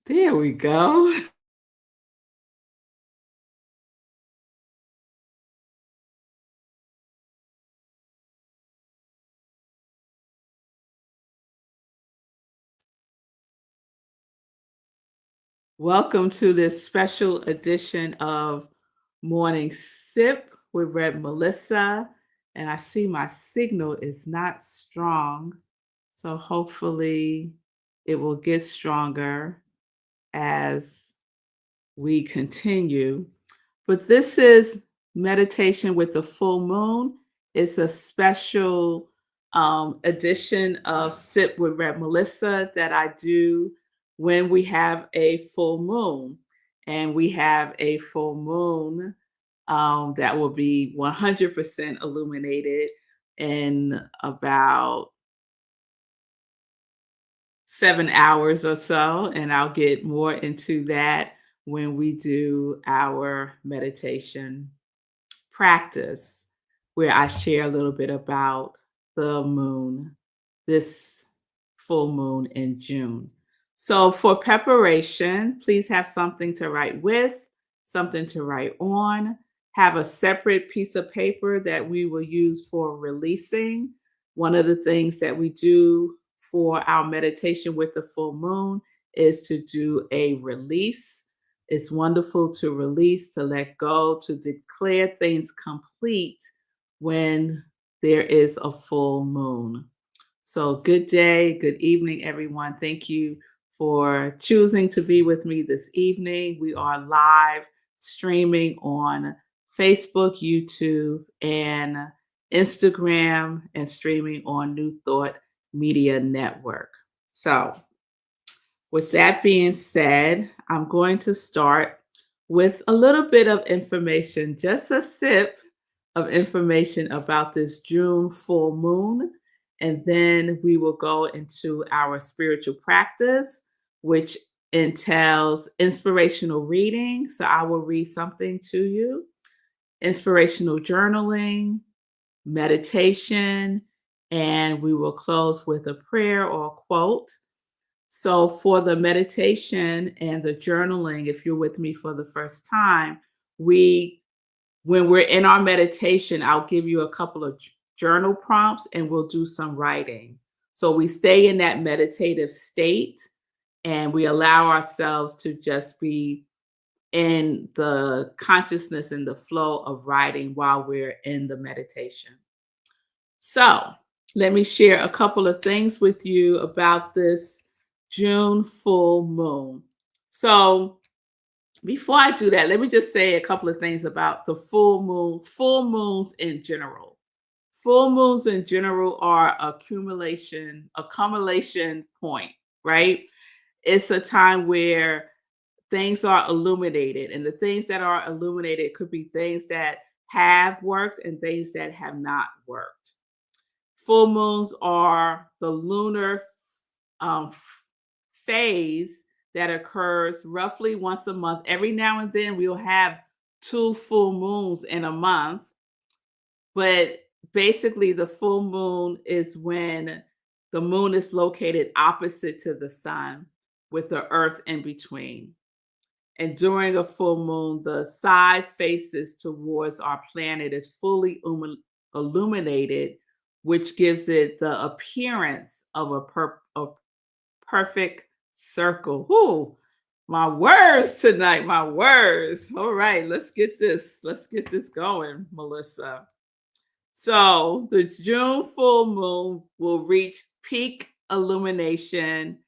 There we go. Welcome to this special edition of Morning Sip with Red Melissa. And I see my signal is not strong. So hopefully it will get stronger as we continue. But this is meditation with the full moon. It's a special edition of Sip with Red Melissa that I do when we have a full moon. And we have a full moon that will be 100% illuminated in about 7 hours or so. And I'll get more into that when we do our meditation practice, where I share a little bit about the moon, this full moon in June. So, for preparation, please have something to write with, something to write on. Have a separate piece of paper that we will use for releasing. One of the things that we do for our meditation with the full moon is to do a release. It's wonderful to release, to let go, to declare things complete when there is a full moon. So, good day, good evening, everyone. Thank you for choosing to be with me this evening. We are live streaming on Facebook, YouTube, and Instagram, and streaming on New Thought Media Network. So, with that being said, I'm going to start with a little bit of information, just a sip of information about this June full moon. And then we will go into our spiritual practice, which entails inspirational reading. So I will read something to you, inspirational journaling, meditation, and we will close with a prayer or a quote. So, for the meditation and the journaling, if you're with me for the first time, we when we're in our meditation, I'll give you a couple of journal prompts and we'll do some writing. So we stay in that meditative state and we allow ourselves to just be in the consciousness and the flow of writing while we're in the meditation. So, let me share a couple of things with you about this June full moon. So, before I do that, let me just say a couple of things about the full moons in general. Full moons in general are accumulation point, right? It's a time where things are illuminated, and the things that are illuminated could be things that have worked and things that have not worked. Full moons are the lunar phase that occurs roughly once a month. Every now and then we'll have two full moons in a month, but basically the full moon is when the moon is located opposite to the sun with the earth in between. And during a full moon, the side faces towards our planet is fully illuminated, which gives it the appearance of a perfect circle. Whoo, my words tonight, my words. All right, let's get this going, Melissa. So the June full moon will reach peak illumination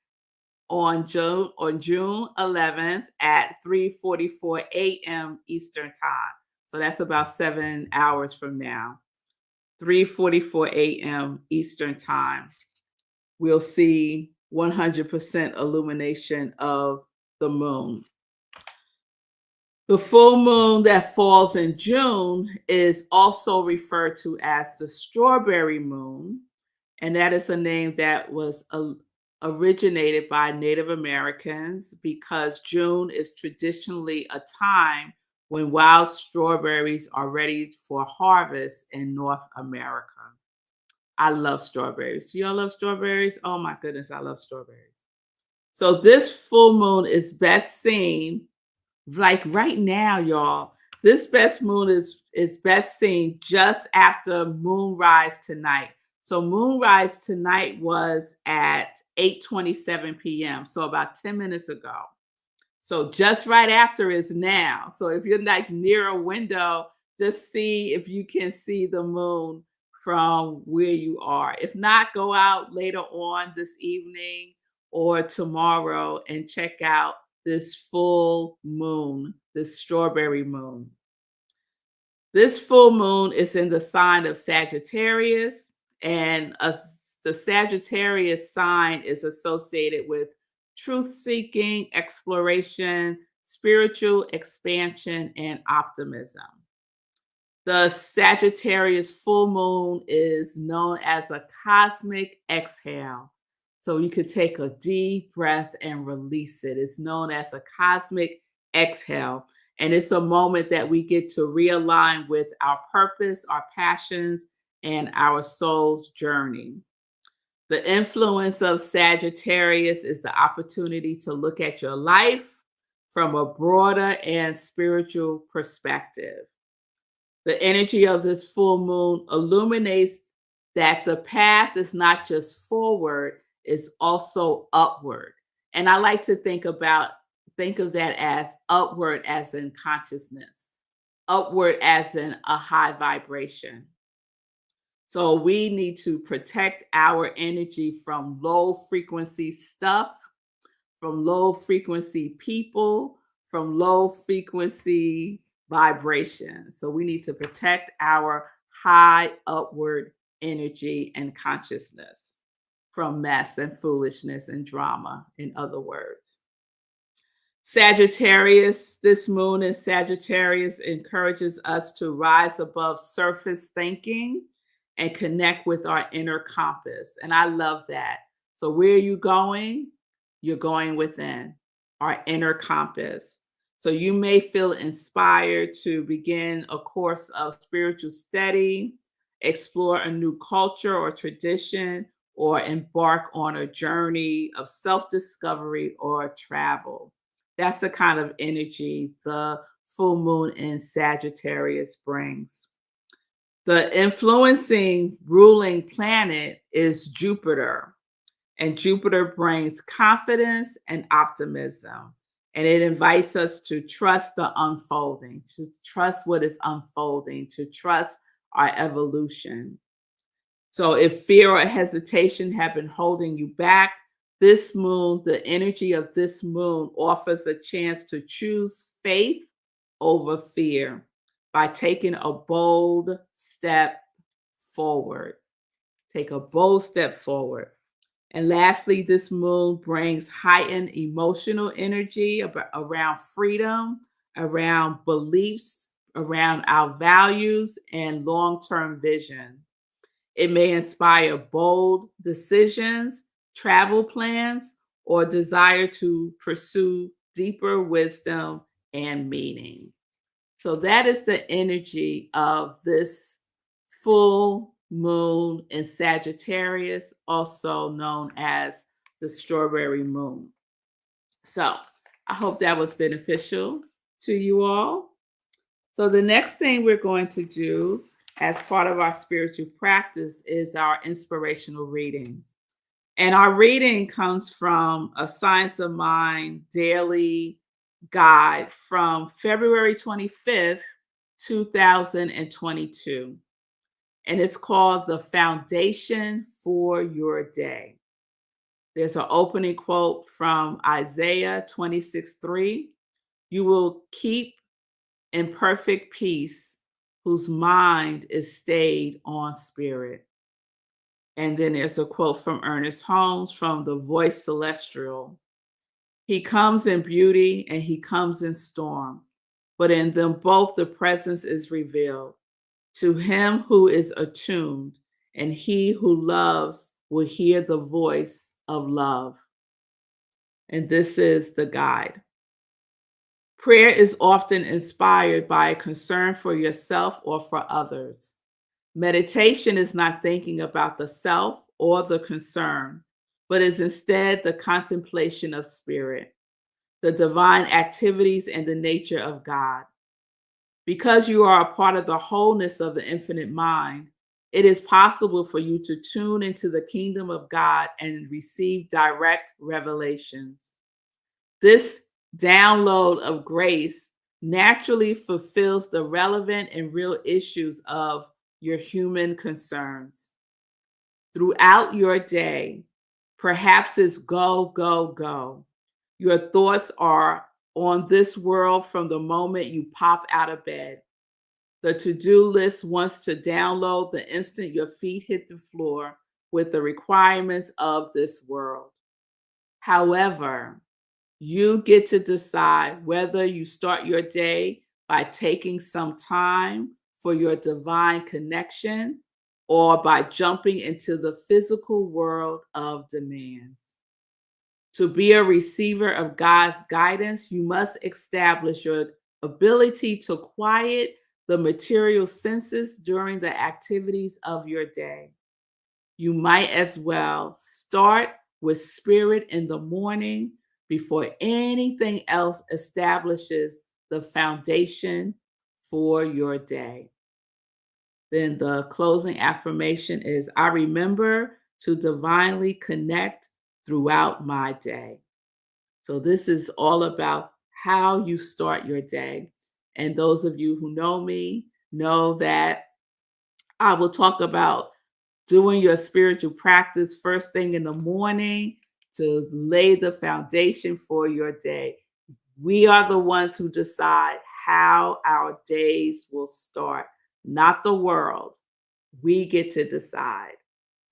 on June 11th at 3:44 a.m. Eastern Time. So that's about 7 hours from now. 3:44 a.m. Eastern Time. We'll see 100% illumination of the moon. The full moon that falls in June is also referred to as the strawberry moon, and that is a name that was originated by Native Americans because June is traditionally a time when wild strawberries are ready for harvest in North America. I love strawberries. Do y'all love strawberries? Oh my goodness, I love strawberries. So this full moon is best seen like right now, y'all. This best moon is best seen just after moonrise tonight. So moonrise tonight was at 8:27 p.m. So about 10 minutes ago. So just right after is now. So if you're like near a window, just see if you can see the moon from where you are. If not, go out later on this evening or tomorrow and check out this full moon, this strawberry moon. This full moon is in the sign of Sagittarius, and the Sagittarius sign is associated with truth seeking, exploration, spiritual expansion, and optimism. The Sagittarius full moon is known as a cosmic exhale. So you could take a deep breath and release it. It's known as a cosmic exhale. And it's a moment that we get to realign with our purpose, our passions, and our soul's journey. The influence of Sagittarius is the opportunity to look at your life from a broader and spiritual perspective. The energy of this full moon illuminates that the path is not just forward, it's also upward. And I like to think of that as upward as in consciousness, upward as in a high vibration. So we need to protect our energy from low frequency stuff, from low frequency people, from low frequency vibration. So we need to protect our high upward energy and consciousness from mess and foolishness and drama, in other words. Sagittarius, this moon in Sagittarius encourages us to rise above surface thinking and connect with our inner compass. And I love that. So, where are you going? You're going within our inner compass. So, you may feel inspired to begin a course of spiritual study, explore a new culture or tradition, or embark on a journey of self discovery or travel. That's the kind of energy the full moon in Sagittarius brings. The influencing ruling planet is Jupiter, and Jupiter brings confidence and optimism. And it invites us to trust the unfolding, to trust what is unfolding, to trust our evolution. So if fear or hesitation have been holding you back, this moon, the energy of this moon offers a chance to choose faith over fear by taking a bold step forward. Take a bold step forward. And lastly, this moon brings heightened emotional energy around freedom, around beliefs, around our values, and long term vision. It may inspire bold decisions, travel plans, or desire to pursue deeper wisdom and meaning. So that is the energy of this full moon in Sagittarius, also known as the strawberry moon. So I hope that was beneficial to you all. So the next thing we're going to do as part of our spiritual practice is our inspirational reading. And our reading comes from a Science of Mind daily guide from February 25th, 2022. And it's called The Foundation for Your Day. There's an opening quote from Isaiah 26:3. You will keep in perfect peace whose mind is stayed on spirit. And then there's a quote from Ernest Holmes from The Voice Celestial. He comes in beauty and he comes in storm, but in them both the presence is revealed. To him who is attuned, and he who loves will hear the voice of love. And this is the guide. Prayer is often inspired by a concern for yourself or for others. Meditation is not thinking about the self or the concern, but is instead the contemplation of spirit, the divine activities and the nature of God. Because you are a part of the wholeness of the infinite mind, it is possible for you to tune into the kingdom of God and receive direct revelations. This download of grace naturally fulfills the relevant and real issues of your human concerns. Throughout your day, perhaps it's go, go, go. Your thoughts are on this world from the moment you pop out of bed. The to-do list wants to download the instant your feet hit the floor with the requirements of this world. However, you get to decide whether you start your day by taking some time for your divine connection or by jumping into the physical world of demands. To be a receiver of God's guidance, you must establish your ability to quiet the material senses during the activities of your day. You might as well start with spirit in the morning before anything else establishes the foundation for your day. Then the closing affirmation is I remember to divinely connect throughout my day. So, this is all about how you start your day. And those of you who know me know that I will talk about doing your spiritual practice first thing in the morning to lay the foundation for your day. We are the ones who decide how our days will start, not the world. We get to decide.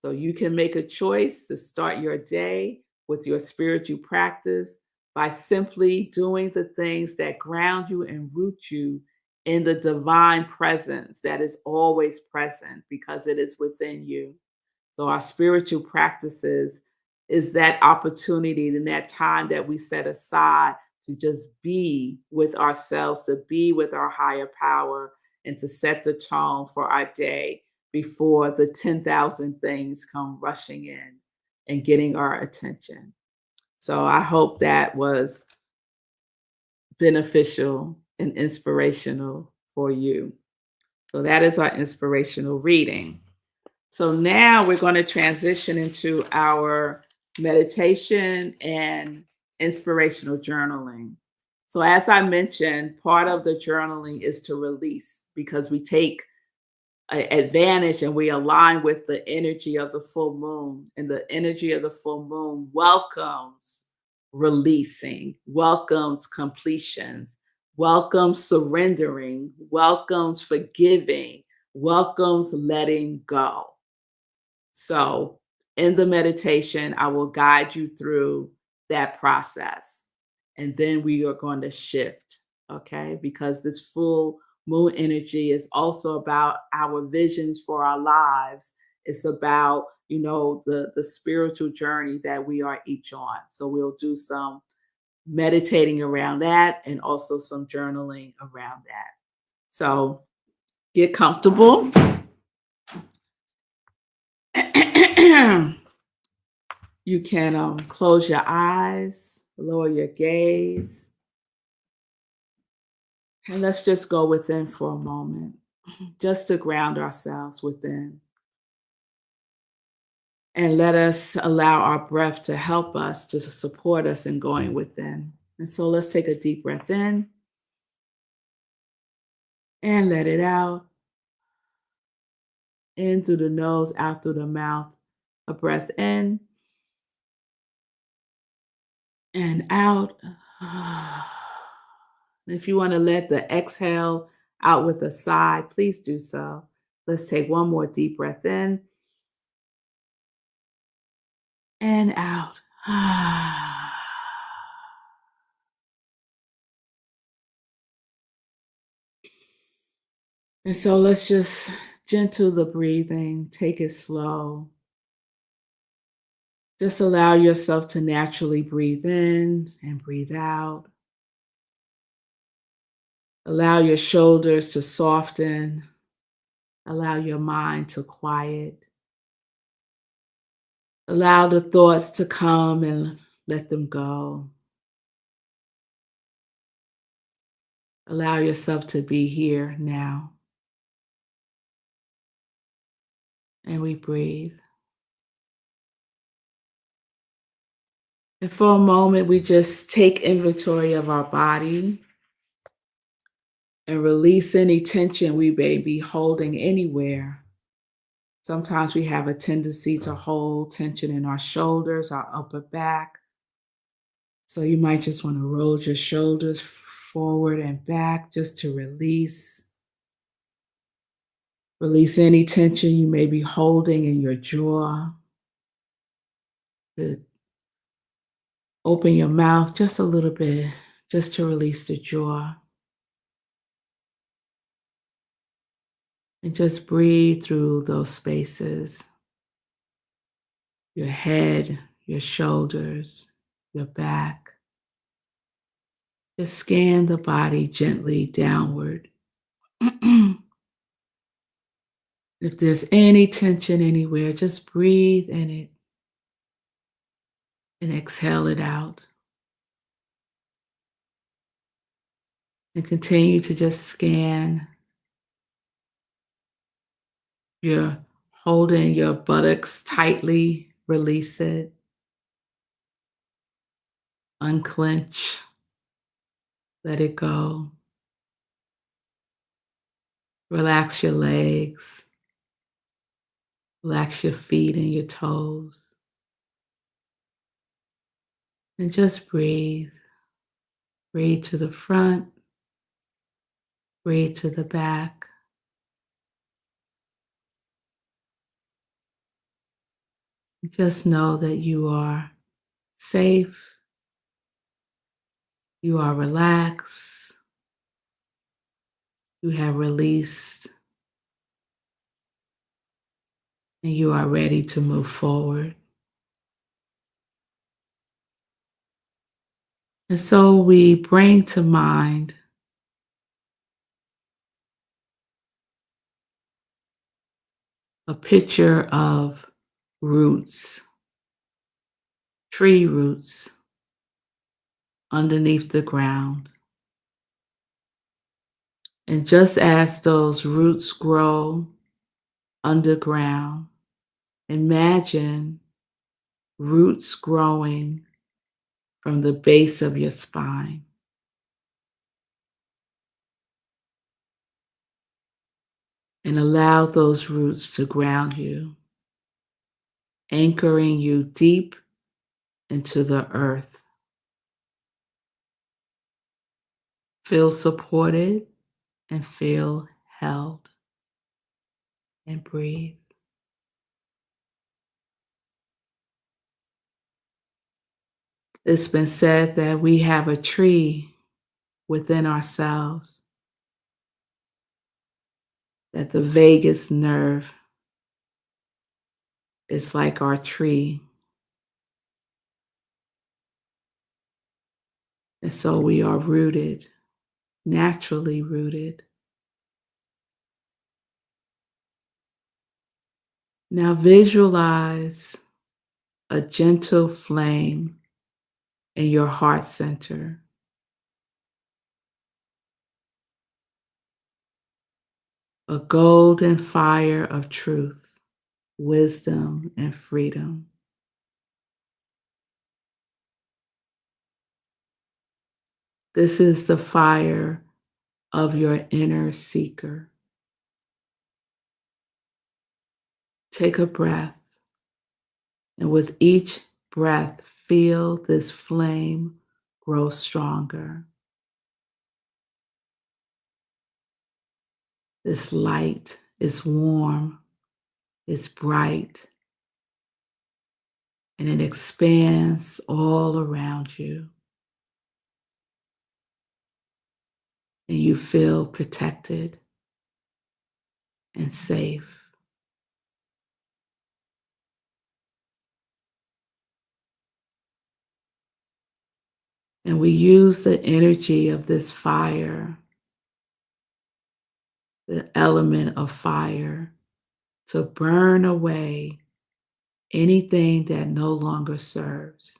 So you can make a choice to start your day with your spiritual practice by simply doing the things that ground you and root you in the divine presence that is always present because it is within you. So our spiritual practices is that opportunity and that time that we set aside to just be with ourselves, to be with our higher power, and to set the tone for our day before the 10,000 things come rushing in and getting our attention. So I hope that was beneficial and inspirational for you. So that is our inspirational reading. So now we're going to transition into our meditation and inspirational journaling. So, as I mentioned, part of the journaling is to release because we take advantage and we align with the energy of the full moon. And the energy of the full moon welcomes releasing, welcomes completions, welcomes surrendering, welcomes forgiving, welcomes letting go. So, in the meditation, I will guide you through that process. And then we are going to shift, okay? Because this full moon energy is also about our visions for our lives. It's about, the spiritual journey that we are each on. So, we'll do some meditating around that and also some journaling around that. So, get comfortable. You can close your eyes, lower your gaze, and let's just go within for a moment, just to ground ourselves within. And let us allow our breath to help us, to support us in going within. And so let's take a deep breath in and let it out. In through the nose, out through the mouth. A breath in and out. If you want to let the exhale out with a sigh, please do so. Let's take one more deep breath in and out. And so let's just gentle the breathing, take it slow. Just allow yourself to naturally breathe in and breathe out. Allow your shoulders to soften. Allow your mind to quiet. Allow the thoughts to come and let them go. Allow yourself to be here now. And we breathe. And for a moment, we just take inventory of our body and release any tension we may be holding anywhere. Sometimes we have a tendency to hold tension in our shoulders, our upper back. So you might just want to roll your shoulders forward and back just to release. Release any tension you may be holding in your jaw. Good. Open your mouth just a little bit, just to release the jaw. And just breathe through those spaces. Your head, your shoulders, your back. Just scan the body gently downward. If there's any tension anywhere, just breathe in it and exhale it out. And continue to just scan. You're holding your buttocks tightly, release it. Unclench. Let it go. Relax your legs. Relax your feet and your toes. And just breathe. Breathe to the front. Breathe to the back. Just know that you are safe. You are relaxed. You have released. And you are ready to move forward. And so we bring to mind a picture of roots, tree roots underneath the ground. And just as those roots grow underground, imagine roots growing from the base of your spine. And allow those roots to ground you, anchoring you deep into the earth. Feel supported and feel held. And breathe. It's been said that we have a tree within ourselves, that the vagus nerve is like our tree. And so we are rooted, naturally rooted. Now visualize a gentle flame in your heart center. A golden fire of truth, wisdom, and freedom. This is the fire of your inner seeker. Take a breath, and with each breath, feel this flame grow stronger. This light is warm, it's bright, and it expands all around you. And you feel protected and safe. And we use the energy of this fire, the element of fire, to burn away anything that no longer serves.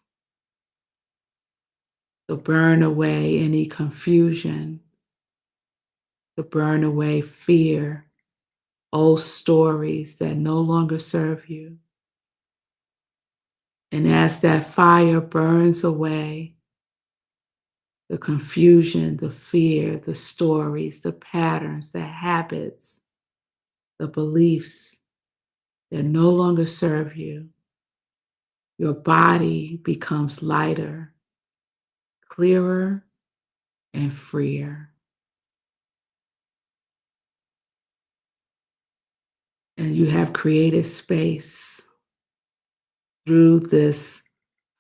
To burn away any confusion, to burn away fear, old stories that no longer serve you. And as that fire burns away, the confusion, the fear, the stories, the patterns, the habits, the beliefs that no longer serve you, your body becomes lighter, clearer, and freer. And you have created space through this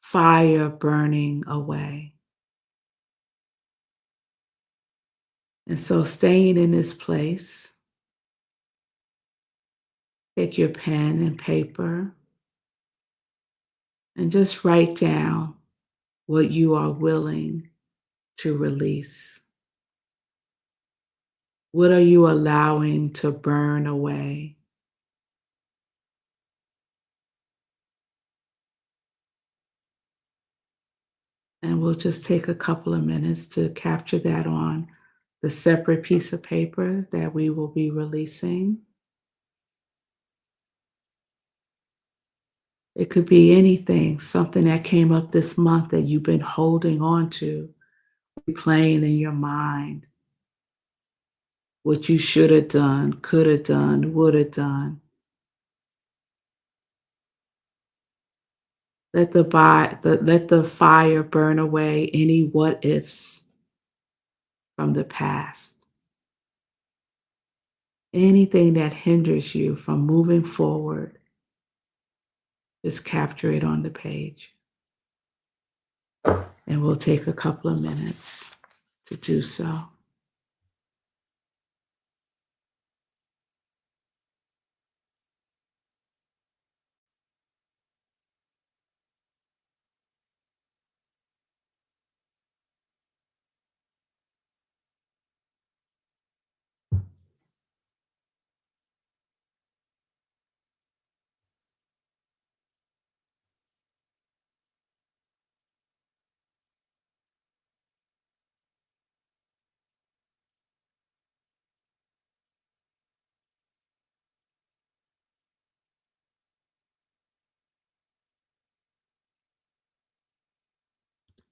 fire burning away. And so, staying in this place, take your pen and paper and just write down what you are willing to release. What are you allowing to burn away? And we'll just take a couple of minutes to capture that on the separate piece of paper that we will be releasing. It could be anything, something that came up this month that you've been holding on to, replaying in your mind what you should have done, could have done, would have done. Let the fire burn away any what ifs from the past. Anything that hinders you from moving forward, just capture it on the page. And we'll take a couple of minutes to do so.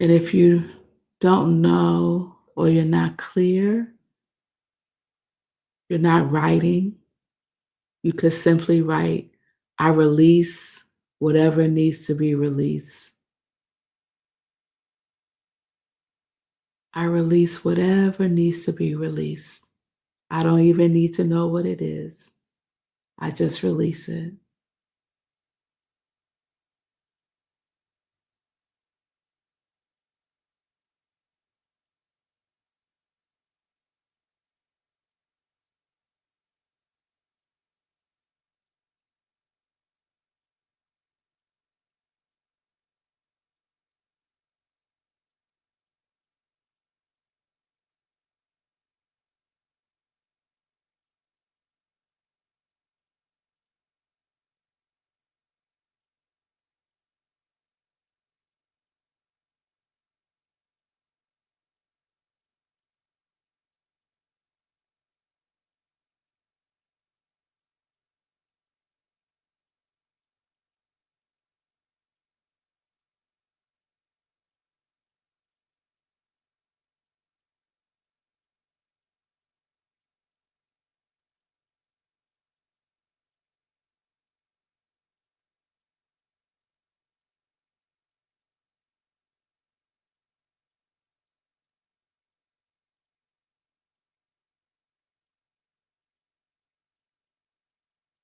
And if you don't know or you're not clear, you're not writing, you could simply write, I release whatever needs to be released. I release whatever needs to be released. I don't even need to know what it is. I just release it.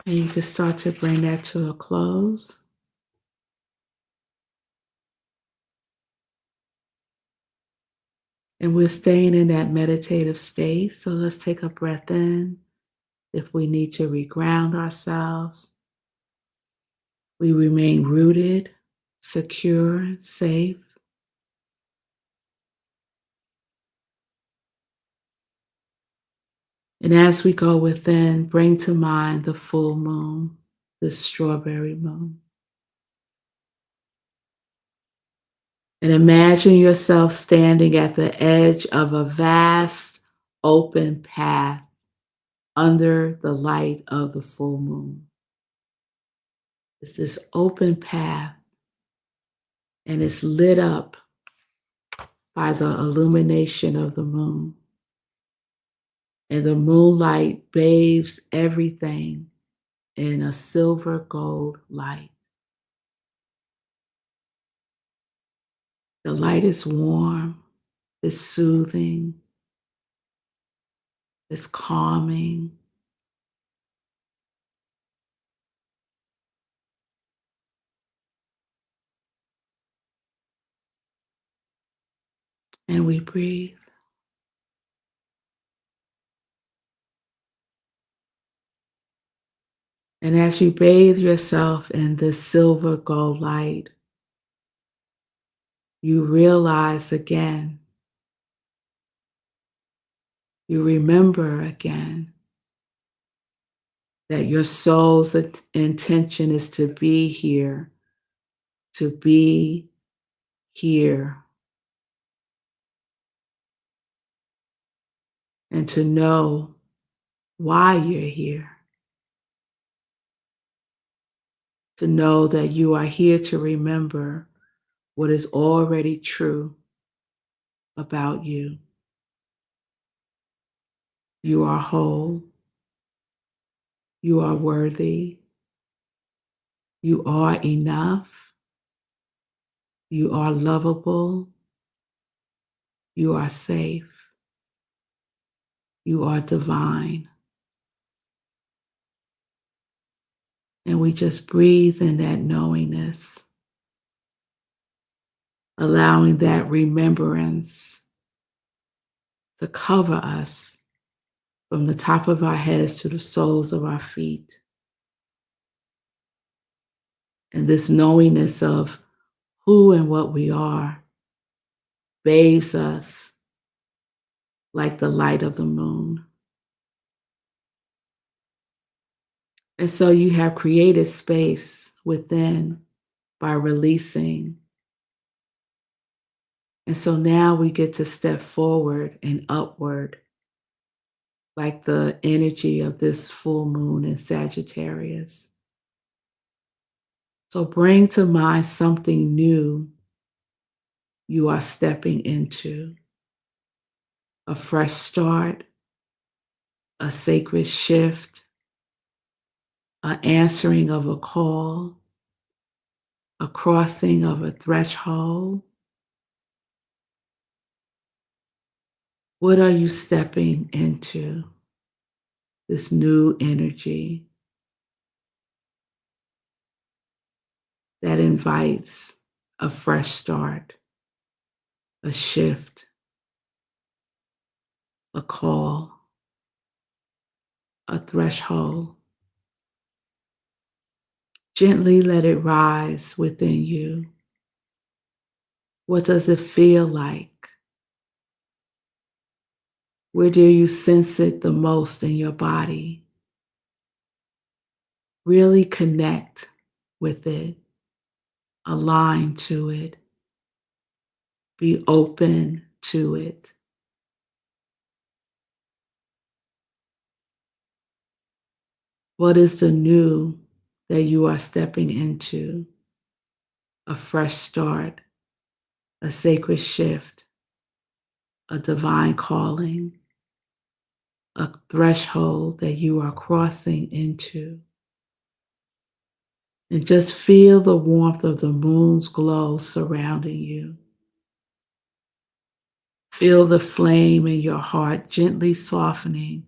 And you can start to bring that to a close. And we're staying in that meditative state. So let's take a breath in. If we need to reground ourselves, we remain rooted, secure, safe. And as we go within, bring to mind the full moon, the strawberry moon. And imagine yourself standing at the edge of a vast open path under the light of the full moon. It's this open path and it's lit up by the illumination of the moon. And the moonlight bathes everything in a silver gold light. The light is warm, it's soothing, it's calming. And we breathe. And as you bathe yourself in this silver gold light, you realize again, you remember again that your soul's intention is to be here, to be here, and to know why you're here, to know that you are here to remember what is already true about you. You are whole, you are worthy, you are enough, you are lovable, you are safe, you are divine. And we just breathe in that knowingness, allowing that remembrance to cover us from the top of our heads to the soles of our feet. And this knowingness of who and what we are bathes us like the light of the moon. And so you have created space within by releasing. And so now we get to step forward and upward like the energy of this full moon in Sagittarius. So bring to mind something new you are stepping into, a fresh start, a sacred shift, an answering of a call, a crossing of a threshold. What are you stepping into? This new energy that invites a fresh start, a shift, a call, a threshold. Gently let it rise within you. What does it feel like? Where do you sense it the most in your body? Really connect with it, align to it, be open to it. What is the new that you are stepping into? A fresh start, a sacred shift, a divine calling, a threshold that you are crossing into. And just feel the warmth of the moon's glow surrounding you. Feel the flame in your heart gently softening,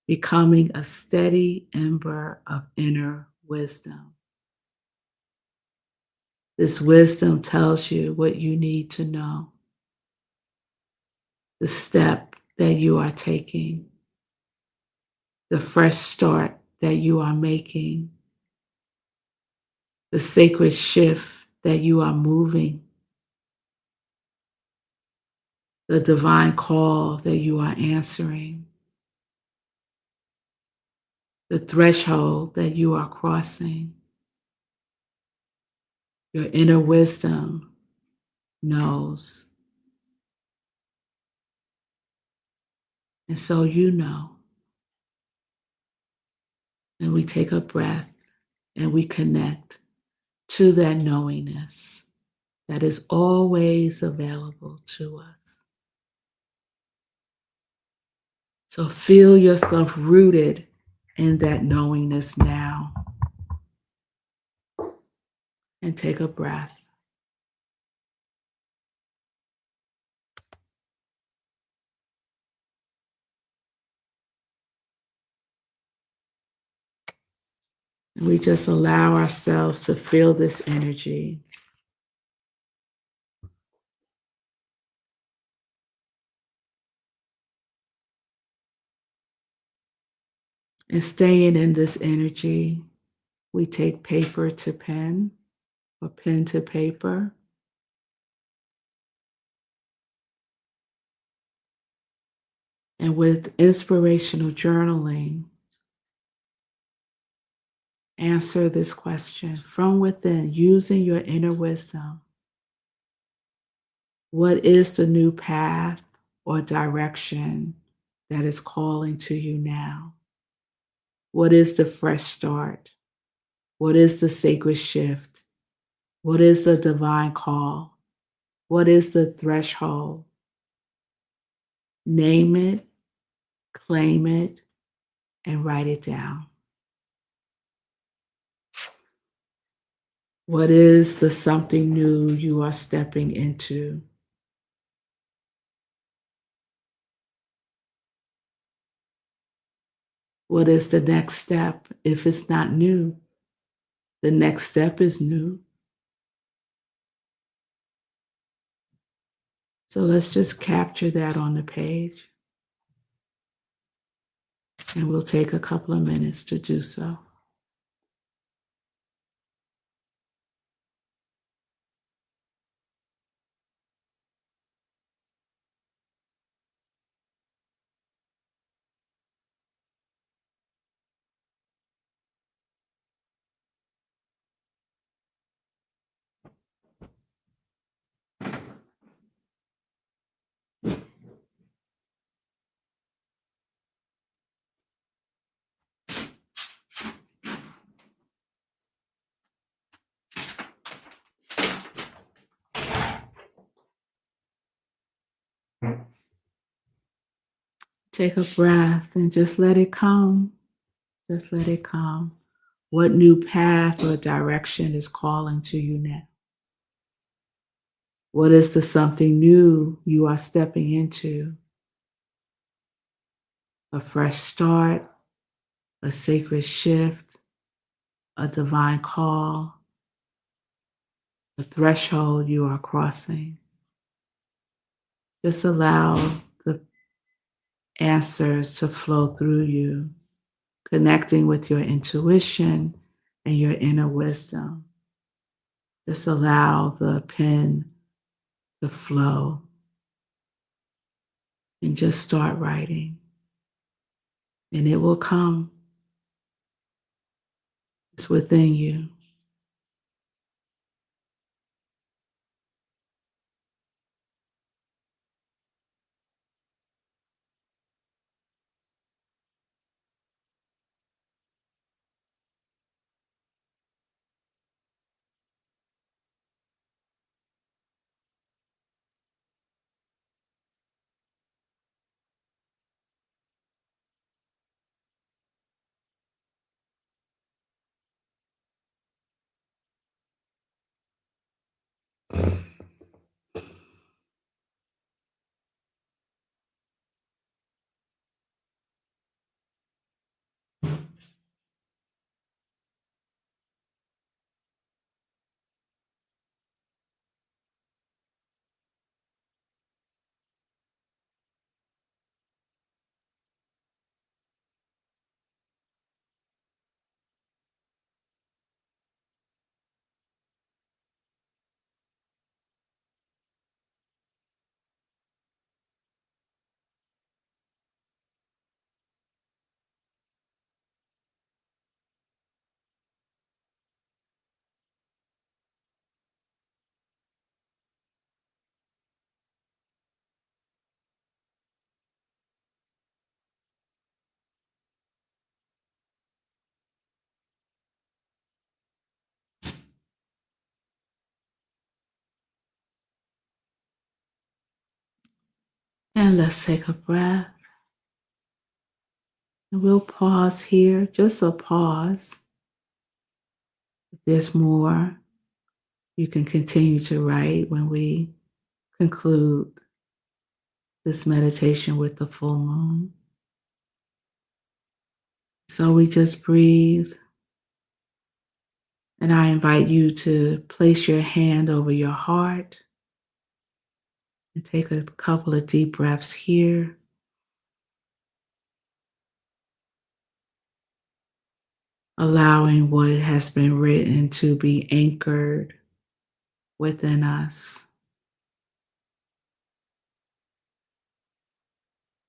becoming a steady ember of inner wisdom. This wisdom tells you what you need to know, the step that you are taking, the fresh start that you are making, the sacred shift that you are moving, the divine call that you are answering, the threshold that you are crossing, your inner wisdom knows. And so you know. And we take a breath and we connect to that knowingness that is always available to us. So feel yourself rooted in that knowingness now and take a breath. And we just allow ourselves to feel this energy. And staying in this energy, we take paper to pen or pen to paper. And with inspirational journaling, answer this question from within using your inner wisdom. What is the new path or direction that is calling to you now? What is the fresh start? What is the sacred shift? What is the divine call? What is the threshold? Name it, claim it, and write it down. What is the something new you are stepping into? What is the next step? If it's not new, the next step is new. So let's just capture that on the page. And we'll take a couple of minutes to do so. Take a breath and just let it come. Just let it come. What new path or direction is calling to you now? What is the something new you are stepping into? A fresh start, a sacred shift, a divine call, a threshold you are crossing. Just allow the answers to flow through you, connecting with your intuition and your inner wisdom. Just allow the pen to flow and just start writing. And it will come. It's within you. And let's take a breath. And we'll pause here, just a pause. If there's more, you can continue to write when we conclude this meditation with the full moon. So we just breathe, and I invite you to place your hand over your heart and take a couple of deep breaths here, allowing what has been written to be anchored within us.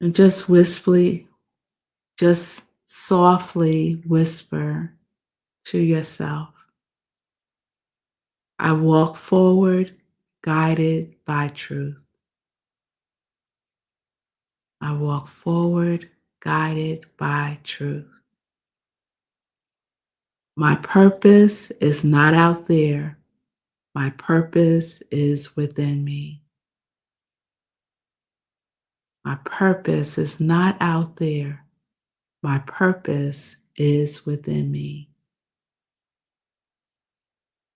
And just softly whisper to yourself, I walk forward guided by truth. I walk forward guided by truth. My purpose is not out there. My purpose is within me. My purpose is not out there. My purpose is within me.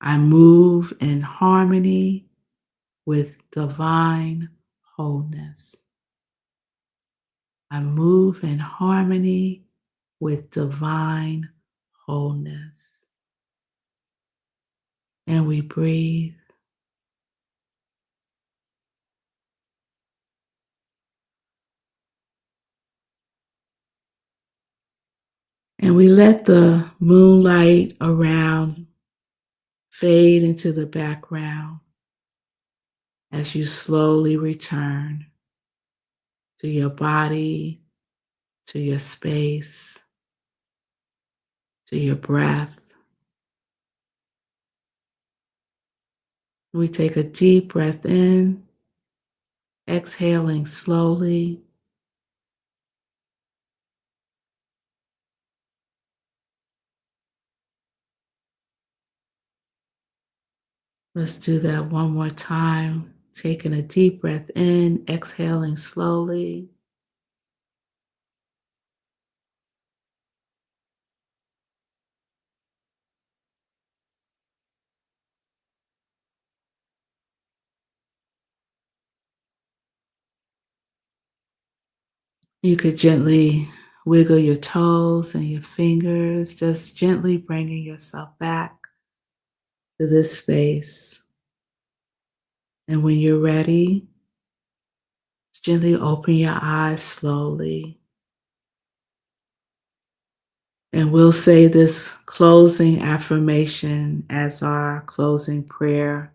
I move in harmony with divine wholeness. I move in harmony with divine wholeness. And we breathe. And we let the moonlight around fade into the background as you slowly return to your body, to your space, to your breath. We take a deep breath in, exhaling slowly. Let's do that one more time. Taking a deep breath in, exhaling slowly. You could gently wiggle your toes and your fingers, just gently bringing yourself back to this space. And when you're ready, gently open your eyes slowly. And we'll say this closing affirmation as our closing prayer.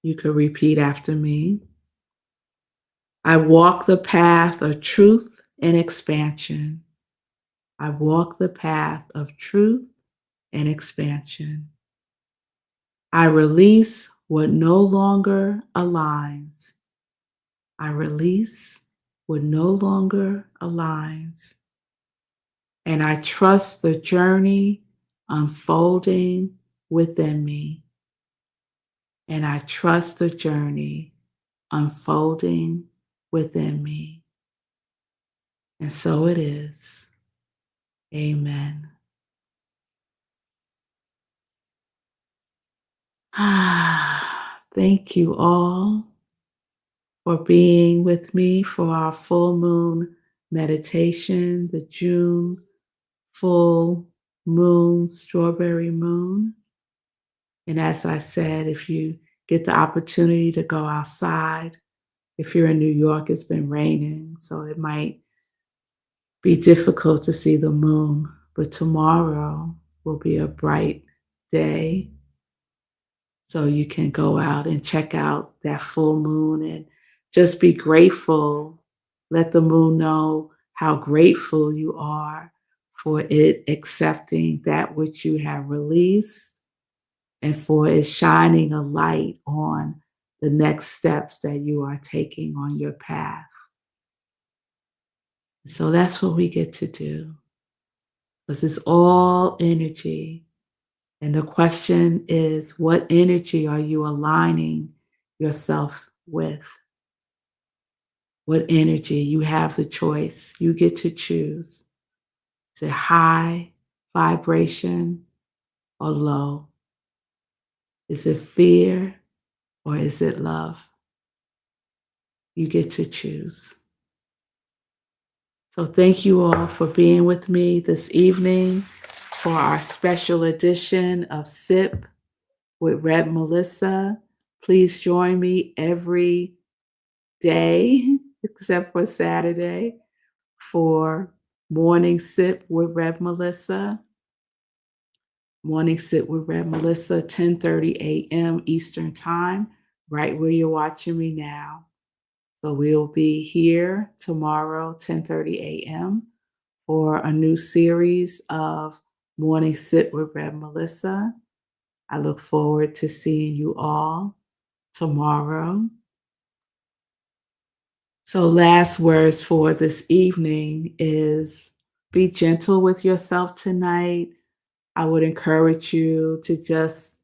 You could repeat after me. I walk the path of truth and expansion. I walk the path of truth and expansion. I release what no longer aligns. I release what no longer aligns. And I trust the journey unfolding within me. And I trust the journey unfolding within me. And so it is. Amen. Thank you all for being with me for our full moon meditation, the June full moon, strawberry moon. And as I said, if you get the opportunity to go outside, if you're in New York, it's been raining, so it might be difficult to see the moon. But tomorrow will be a bright day. So you can go out and check out that full moon and just be grateful. Let the moon know how grateful you are for it accepting that which you have released and for it shining a light on the next steps that you are taking on your path. So that's what we get to do because it's all energy. And the question is, what energy are you aligning yourself with? What energy? You have the choice. You get to choose. Is it high vibration or low? Is it fear or is it love? You get to choose. So thank you all for being with me this evening for our special edition of SIP with Red Melissa. Please join me every day except for Saturday for Morning Sip with Red Melissa. Morning Sip with Red Melissa, 10:30 a.m. Eastern Time, right where you're watching me now. So we'll be here tomorrow, 10:30 a.m. for a new series of Morning Sip with Red Melissa. I look forward to seeing you all tomorrow. So last words for this evening is be gentle with yourself tonight. I would encourage you to just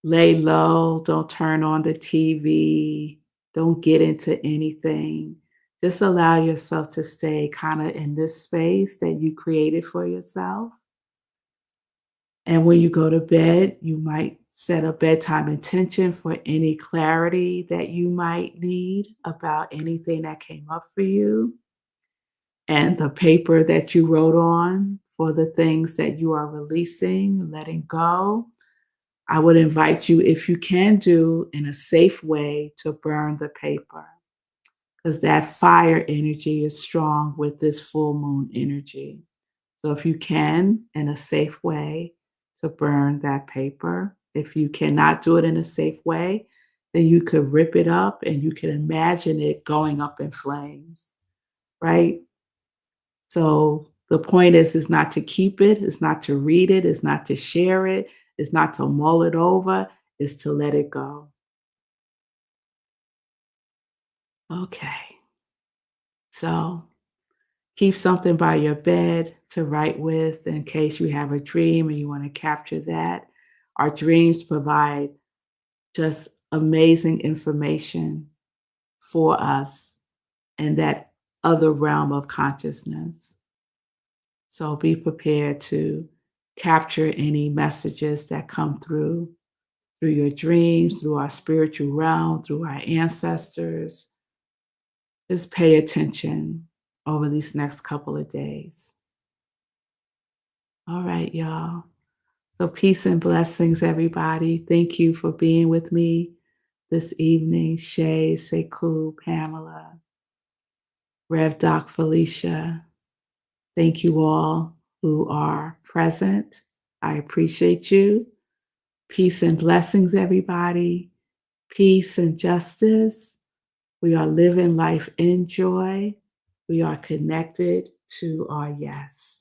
lay low, don't turn on the TV, don't get into anything. Just allow yourself to stay kind of in this space that you created for yourself. And when you go to bed, you might set a bedtime intention for any clarity that you might need about anything that came up for you. And the paper that you wrote on for the things that you are releasing, letting go. I would invite you, if you can do in a safe way, to burn the paper because that fire energy is strong with this full moon energy. So if you can, in a safe way, to burn that paper. If you cannot do it in a safe way, then you could rip it up and you can imagine it going up in flames, right? So the point is not to keep it, is not to read it, is not to share it, is not to mull it over, is to let it go. Okay. So keep something by your bed to write with in case you have a dream and you want to capture that. Our dreams provide just amazing information for us in that other realm of consciousness. So be prepared to capture any messages that come through your dreams, through our spiritual realm, through our ancestors. Just pay attention over these next couple of days. All right, y'all. So peace and blessings, everybody. Thank you for being with me this evening. Shay, Sekou, Pamela, Rev Doc Felicia. Thank you all who are present. I appreciate you. Peace and blessings, everybody. Peace and justice. We are living life in joy. We are connected to our yes.